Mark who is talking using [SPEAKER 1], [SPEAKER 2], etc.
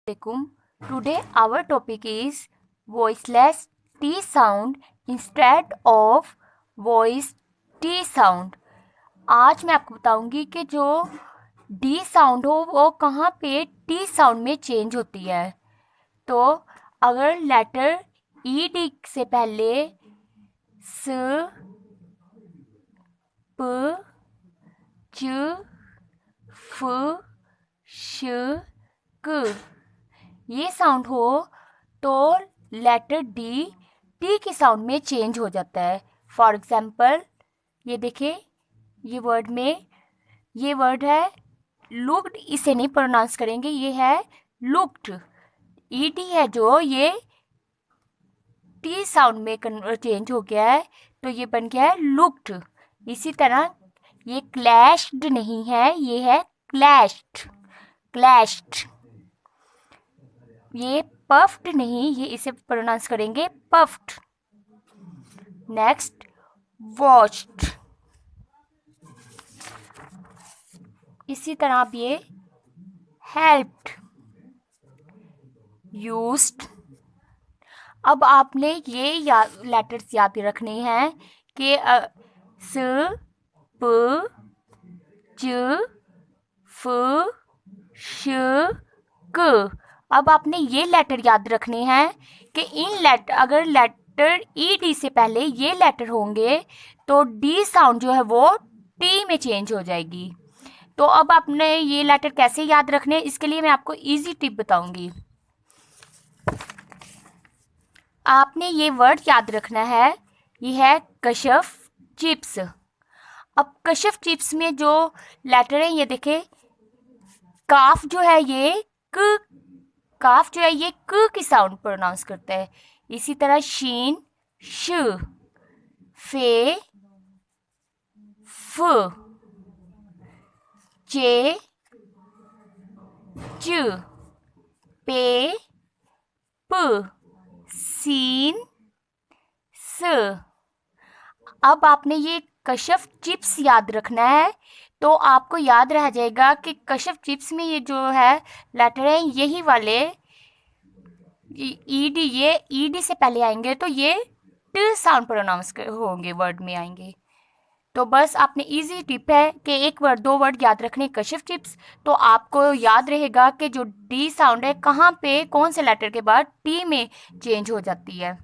[SPEAKER 1] Assalamualaikum. Today our topic is voiceless T sound instead of voice T sound. आज मैं आपको बताऊंगी कि जो D साउंड हो वो कहाँ पे T साउंड में चेंज होती है। तो अगर लेटर ई डी से पहले स प च फ श क ये साउंड हो तो लेटर डी टी की साउंड में चेंज हो जाता है। फॉर एग्जाम्पल ये देखिए, ये वर्ड है लुक्ड, इसे नहीं प्रोनाउंस करेंगे, ये है लुक्ड। ई टी है जो ये टी साउंड में चेंज हो गया है, तो ये बन गया है लुक्ड। इसी तरह ये क्लैश्ड नहीं है, ये है क्लैश्ड। क्लैश्ड। ये पफ्ड नहीं, ये इसे प्रोनाउंस करेंगे पफ्ड। Next watched. इसी तरह आप ये हेल्प्ड, यूज्ड। अब आपने ये लेटर्स याद रखने हैं कि स प च फ श क। अब आपने ये लेटर याद रखने हैं कि अगर लेटर ई डी से पहले ये लेटर होंगे तो डी साउंड जो है वो टी में चेंज हो जाएगी। तो अब आपने ये लेटर कैसे याद रखने हैं, इसके लिए मैं आपको इजी टिप बताऊंगी। आपने ये वर्ड याद रखना है, ये है कशफ चिप्स। अब कशफ चिप्स में जो लेटर है ये देखे, काफ जो है ये क की साउंड प्रोनाउंस करता है। इसी तरह शीन श, फे फ, चे च, पे प, सीन स। अब आपने ये कशफ चिप्स याद रखना है, तो आपको याद रह जाएगा कि कशफ चिप्स में ये जो है लेटर है यही वाले ईडी, ये ईडी से पहले आएंगे तो ये ट साउंड प्रोनाउंस होंगे, वर्ड में आएंगे। तो बस आपने इजी टिप है कि दो वर्ड याद रखने कशफ चिप्स, तो आपको याद रहेगा कि जो डी साउंड है कहाँ पे कौन से लेटर के बाद टी में चेंज हो जाती है।